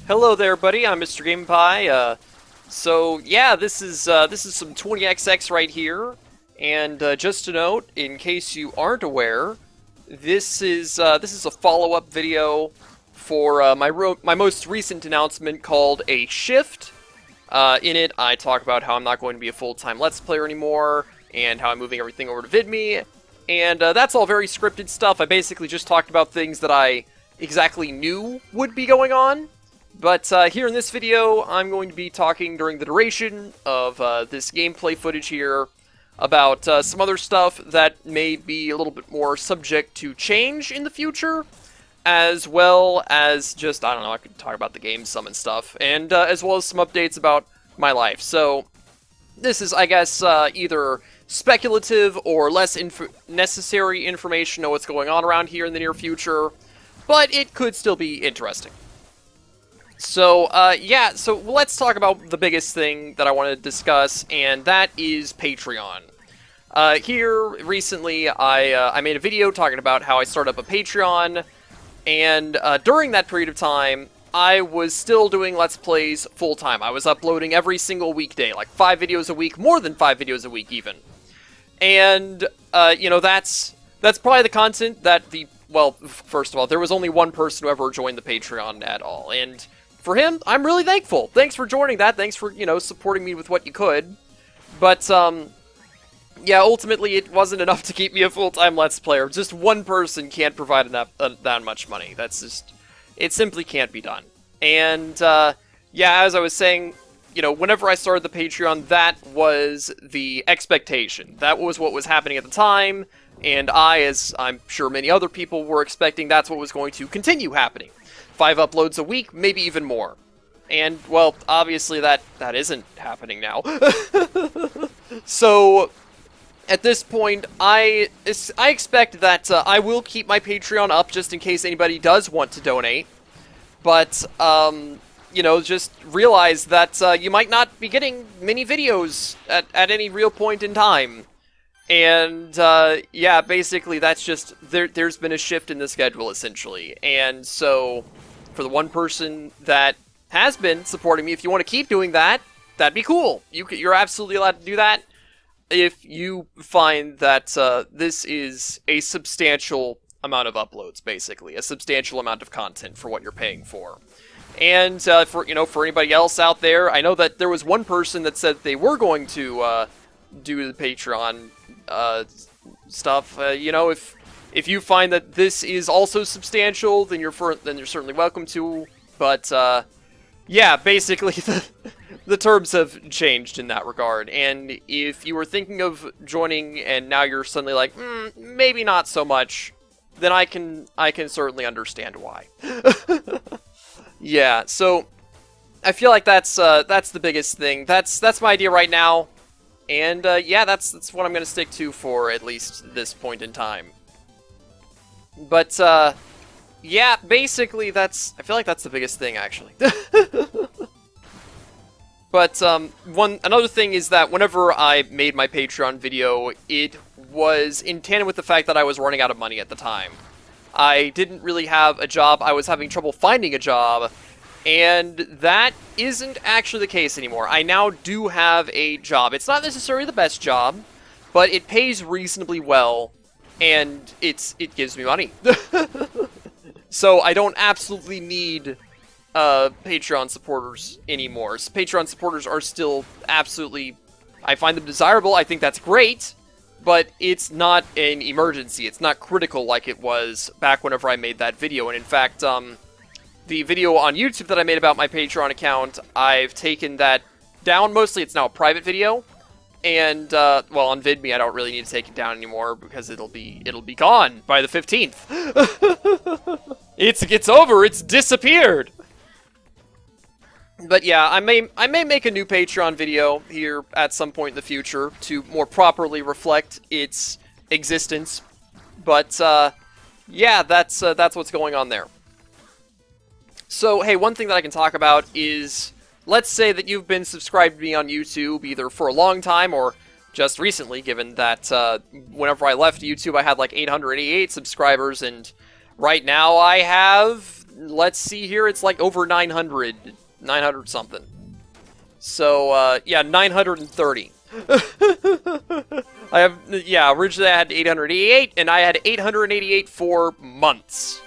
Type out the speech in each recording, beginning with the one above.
Hello there, buddy. I'm Mr. GamePie. So yeah, this is some 20XX right here, and just a note, in case you aren't aware, this is a follow-up video for my most recent announcement called a shift. In it, I talk about how I'm not going to be a full-time Let's Player anymore, and how I'm moving everything over to VidMe, and that's all very scripted stuff. I basically just talked about things that I exactly knew would be going on. But here in this video, I'm going to be talking during the duration of this gameplay footage here about some other stuff that may be a little bit more subject to change in the future, as well as just, I don't know, I could talk about the game some and stuff, and as well as some updates about my life. So this is, I guess, either speculative or less necessary information on what's going on around here in the near future, but it could still be interesting. So, yeah, so let's talk about the biggest thing that I want to discuss, and that is Patreon. Here, recently, I made a video talking about how I started up a Patreon, and during that period of time, I was still doing Let's Plays full-time. I was uploading every single weekday, like 5 videos a week, more than 5 videos a week, even. And, you know, that's probably the content that well, first of all, there was only one person who ever joined the Patreon at all, and for him, I'm really thankful. Thanks for joining that. Thanks for, you know, supporting me with what you could. But, yeah, ultimately it wasn't enough to keep me a full-time Let's Player. Just one person can't provide enough that much money. That's just, it simply can't be done. And, yeah, as I was saying, you know, whenever I started the Patreon, that was the expectation. That was what was happening at the time, and as I'm sure many other people were expecting, that's what was going to continue happening. 5 uploads a week, maybe even more. And, well, obviously that isn't happening now. So, at this point, I expect that I will keep my Patreon up just in case anybody does want to donate. But, you know, just realize that you might not be getting many videos at any real point in time. And, yeah, basically that's just, there's been a shift in the schedule, essentially. And so, for the one person that has been supporting me, if you want to keep doing that, that'd be cool. You're absolutely allowed to do that if you find that this is a substantial amount of uploads, basically. A substantial amount of content for what you're paying for. And, for anybody else out there, I know that there was one person that said they were going to, do the Patreon, stuff. You know, if you find that this is also substantial, then you're certainly welcome to. But yeah, basically the terms have changed in that regard. And if you were thinking of joining and now you're suddenly like, maybe not so much, then I can certainly understand why. Yeah, so I feel like that's the biggest thing. That's my idea right now. And yeah, that's what I'm gonna stick to for at least this point in time. But, yeah, basically I feel like that's the biggest thing, actually. But, another thing is that whenever I made my Patreon video, it was in tandem with the fact that I was running out of money at the time. I didn't really have a job, I was having trouble finding a job, and that isn't actually the case anymore. I now do have a job. It's not necessarily the best job, but it pays reasonably well, and it gives me money. So I don't absolutely need Patreon supporters anymore. Patreon supporters are still absolutely, I find them desirable, I think that's great, but it's not an emergency. It's not critical like it was back whenever I made that video. And in fact, the video on YouTube that I made about my Patreon account, I've taken that down. Mostly it's now a private video. And, well, on VidMe, I don't really need to take it down anymore because it'll be gone by the 15th. It's over. It's disappeared. But yeah, I may make a new Patreon video here at some point in the future to more properly reflect its existence. But, yeah, that's what's going on there. So, hey, one thing that I can talk about is, let's say that you've been subscribed to me on YouTube either for a long time or just recently, given that whenever I left YouTube I had like 888 subscribers, and right now I have let's see here, it's like over 900 something. So, yeah, 930. I have, yeah, originally I had 888, and I had 888 for months.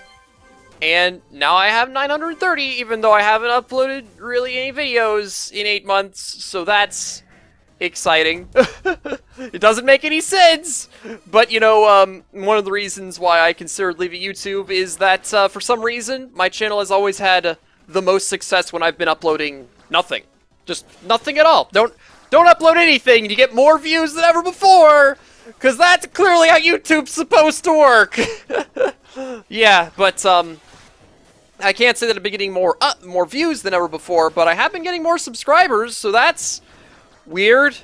And now I have 930, even though I haven't uploaded really any videos in 8 months, so that's exciting. It doesn't make any sense! But, you know, one of the reasons why I considered leaving YouTube is that, for some reason, my channel has always had the most success when I've been uploading nothing. Just nothing at all. Don't upload anything, and you get more views than ever before! Because that's clearly how YouTube's supposed to work! Yeah, but, I can't say that I've been getting more views than ever before, but I have been getting more subscribers, so that's weird,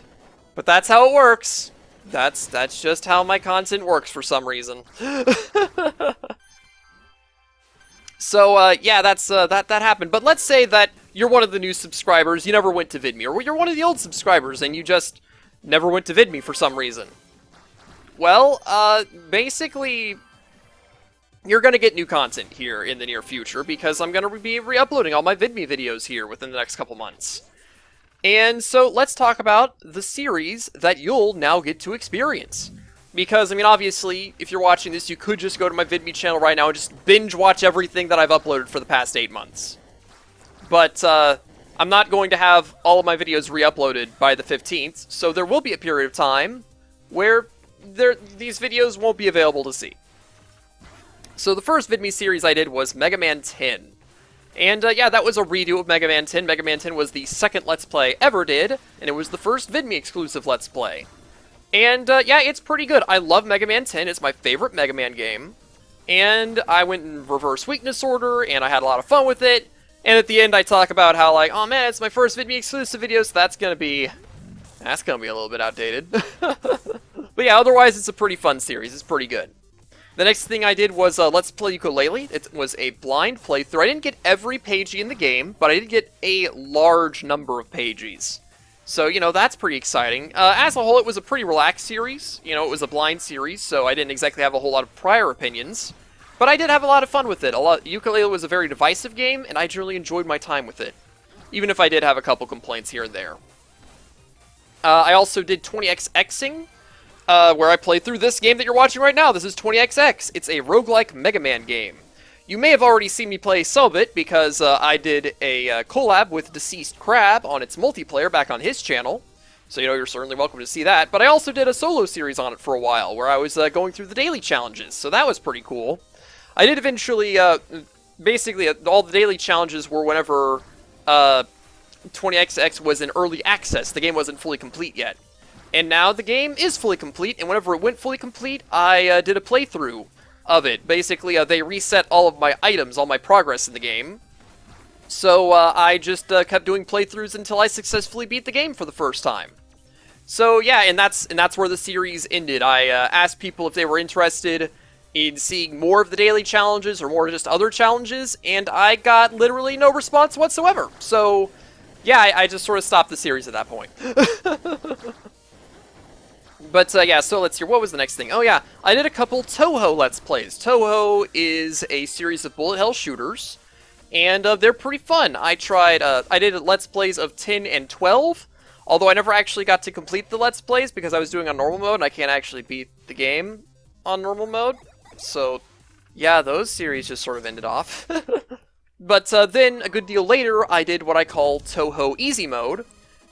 but that's how it works. That's just how my content works for some reason. So, yeah, that happened. But let's say that you're one of the new subscribers, you never went to VidMe, or you're one of the old subscribers and you just never went to VidMe for some reason. Well, basically, you're going to get new content here in the near future because I'm going to be re-uploading all my VidMe videos here within the next couple months. And so let's talk about the series that you'll now get to experience. Because, I mean, obviously, if you're watching this, you could just go to my VidMe channel right now and just binge watch everything that I've uploaded for the past 8 months. But, I'm not going to have all of my videos re-uploaded by the 15th, so there will be a period of time where these videos won't be available to see. So the first VidMe series I did was Mega Man 10. And yeah, that was a redo of Mega Man 10. Mega Man 10 was the second Let's Play I ever did, and it was the first VidMe exclusive Let's Play. And yeah, it's pretty good. I love Mega Man 10. It's my favorite Mega Man game. And I went in reverse weakness order, and I had a lot of fun with it. And at the end, I talk about how, like, oh man, it's my first VidMe exclusive video, so that's gonna be a little bit outdated. But yeah, otherwise, it's a pretty fun series. It's pretty good. The next thing I did was Let's Play Yooka-Laylee. It was a blind playthrough. I didn't get every Pagey in the game, but I did get a large number of Pageys. So, you know, that's pretty exciting. As a whole, it was a pretty relaxed series. You know, it was a blind series, so I didn't exactly have a whole lot of prior opinions. But I did have a lot of fun with it. Yooka-Laylee was a very divisive game, and I generally enjoyed my time with it. Even if I did have a couple complaints here and there. I also did 20XX-ing. Where I played through this game that you're watching right now. This is 20XX. It's a roguelike Mega Man game. You may have already seen me play some of it because I did a collab with Deceased Crab on its multiplayer back on his channel. So, you know, you're certainly welcome to see that. But I also did a solo series on it for a while where I was going through the daily challenges. So that was pretty cool. I did eventually, basically, all the daily challenges were whenever 20XX was in early access. The game wasn't fully complete yet. And now the game is fully complete, and whenever it went fully complete, I did a playthrough of it. Basically, they reset all of my items, all my progress in the game. So I just kept doing playthroughs until I successfully beat the game for the first time. So yeah, and that's where the series ended. I asked people if they were interested in seeing more of the daily challenges or more just other challenges, and I got literally no response whatsoever. So yeah, I just sort of stopped the series at that point. But, yeah, so let's hear, what was the next thing? Oh, yeah, I did a couple Touhou Let's Plays. Touhou is a series of bullet hell shooters, and they're pretty fun. I did Let's Plays of 10 and 12, although I never actually got to complete the Let's Plays because I was doing on normal mode, and I can't actually beat the game on normal mode. So, yeah, those series just sort of ended off. But then, a good deal later, I did what I call Touhou Easy Mode,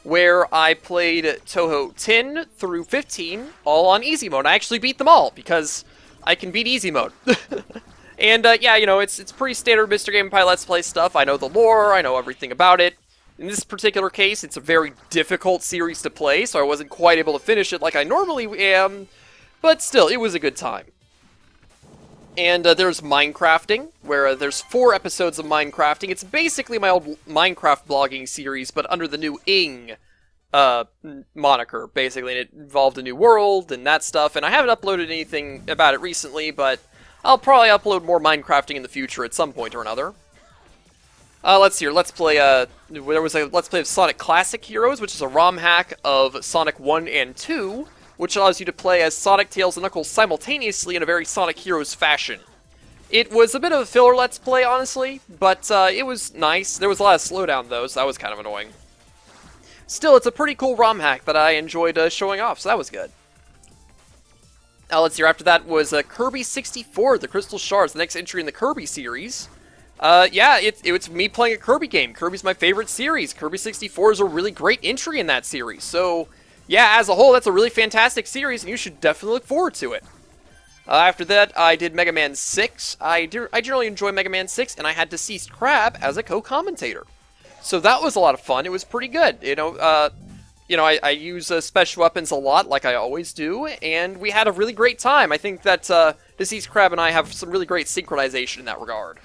where I played Touhou 10 through 15, all on easy mode. I actually beat them all, because I can beat easy mode. And, yeah, you know, it's pretty standard Mr. Game & Pie Let's Play stuff. I know the lore, I know everything about it. In this particular case, it's a very difficult series to play, so I wasn't quite able to finish it like I normally am, but still, it was a good time. And there's Minecrafting, where there's 4 episodes of Minecrafting. It's basically my old Minecraft blogging series, but under the new Ing moniker, basically. And it involved a new world and that stuff. And I haven't uploaded anything about it recently, but I'll probably upload more Minecrafting in the future at some point or another. Let's see here. Let's play, there was a Let's Play of Sonic Classic Heroes, which is a ROM hack of Sonic 1 and 2, which allows you to play as Sonic, Tails, and Knuckles simultaneously in a very Sonic Heroes fashion. It was a bit of a filler Let's Play, honestly, but it was nice. There was a lot of slowdown, though, so that was kind of annoying. Still, it's a pretty cool ROM hack that I enjoyed showing off, so that was good. Let's see, after that was Kirby 64, the Crystal Shards, the next entry in the Kirby series. Yeah, it's me playing a Kirby game. Kirby's my favorite series. Kirby 64 is a really great entry in that series. So, yeah, as a whole, that's a really fantastic series, and you should definitely look forward to it. After that, I did Mega Man 6. I generally enjoy Mega Man 6, and I had Deceased Crab as a co-commentator. So that was a lot of fun. It was pretty good. I use special weapons a lot, like I always do, and we had a really great time. I think that Deceased Crab and I have some really great synchronization in that regard.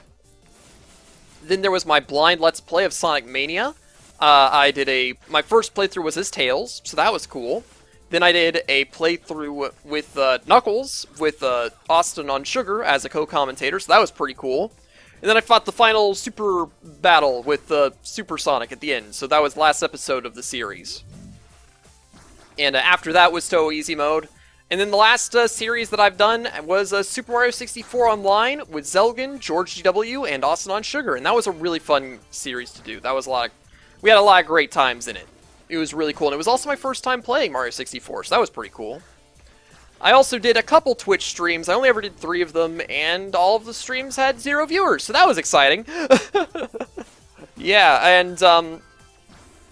Then there was my blind Let's Play of Sonic Mania. My first playthrough was as Tails, so that was cool. Then I did a playthrough with Knuckles, with Austin on Sugar as a co-commentator, so that was pretty cool. And then I fought the final super battle with Super Sonic at the end, so that was the last episode of the series. And after that was Touhou Easy Mode. And then the last series that I've done was Super Mario 64 Online with Zelgan, George GW, and Austin on Sugar, and that was a really fun series to do. That was we had a lot of great times in it. It was really cool, and it was also my first time playing Mario 64, so that was pretty cool. I also did a couple Twitch streams. I only ever did 3 of them, and all of the streams had 0 viewers, so that was exciting. Yeah, and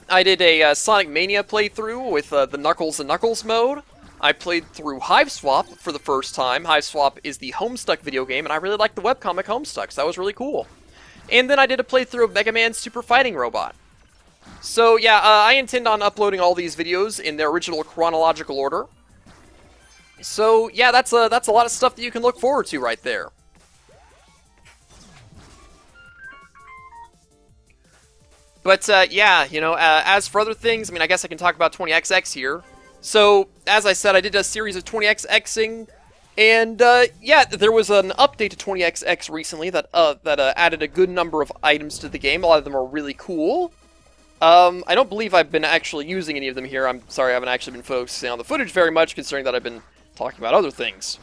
I did a Sonic Mania playthrough with the Knuckles and Knuckles mode. I played through Hiveswap for the first time. Hiveswap is the Homestuck video game, and I really liked the webcomic Homestuck, so that was really cool. And then I did a playthrough of Mega Man Super Fighting Robot. So yeah, I intend on uploading all these videos in their original chronological order. So yeah, that's a lot of stuff that you can look forward to right there. But yeah, as for other things, I mean, I guess I can talk about 20XX here. So as I said, I did a series of 20XXing, and yeah, there was an update to 20XX recently that added a good number of items to the game. A lot of them are really cool. I don't believe I've been actually using any of them here. I'm sorry, I haven't actually been focusing on the footage very much, considering that I've been talking about other things.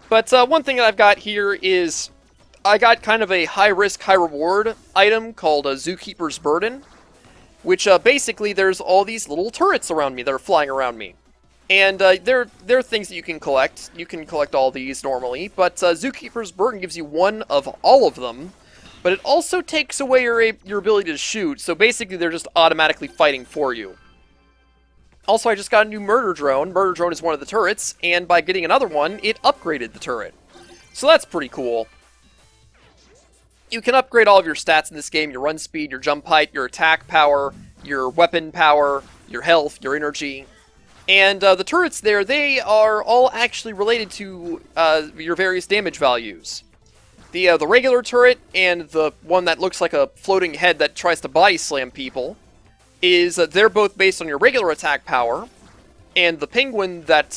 But one thing that I've got here is I got kind of a high-risk, high-reward item called a Zookeeper's Burden, which basically there's all these little turrets around me that are flying around me. And they're things that you can collect. You can collect all these normally, but Zookeeper's Burden gives you one of all of them, but it also takes away your ability to shoot, so basically they're just automatically fighting for you. Also, I just got a new Murder Drone. Murder Drone is one of the turrets, and by getting another one, it upgraded the turret. So that's pretty cool. You can upgrade all of your stats in this game, your run speed, your jump height, your attack power, your weapon power, your health, your energy. And the turrets there, they are all actually related to your various damage values. The regular turret and the one that looks like a floating head that tries to body slam people they're both based on your regular attack power, and the penguin that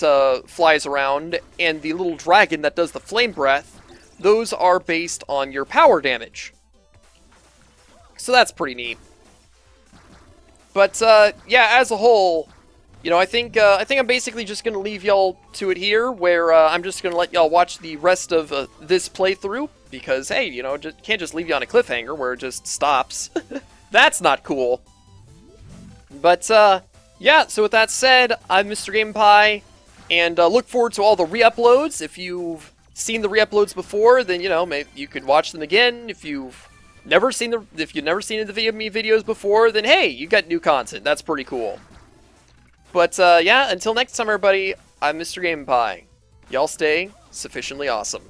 flies around and the little dragon that does the flame breath, those are based on your power damage. So that's pretty neat. But yeah, as a whole, I think I'm basically just gonna leave y'all to it here, where I'm just gonna let y'all watch the rest of this playthrough, because hey, can't just leave you on a cliffhanger where it just stops. That's not cool. But yeah, so with that said, I'm Mr. GamePie, and look forward to all the re-uploads. If you've seen the re-uploads before, then maybe you could watch them again. If you've never seen any of the videos before, then hey, you got new content. That's pretty cool. But yeah, until next time, everybody, I'm Mr. GamePie. Y'all stay sufficiently awesome.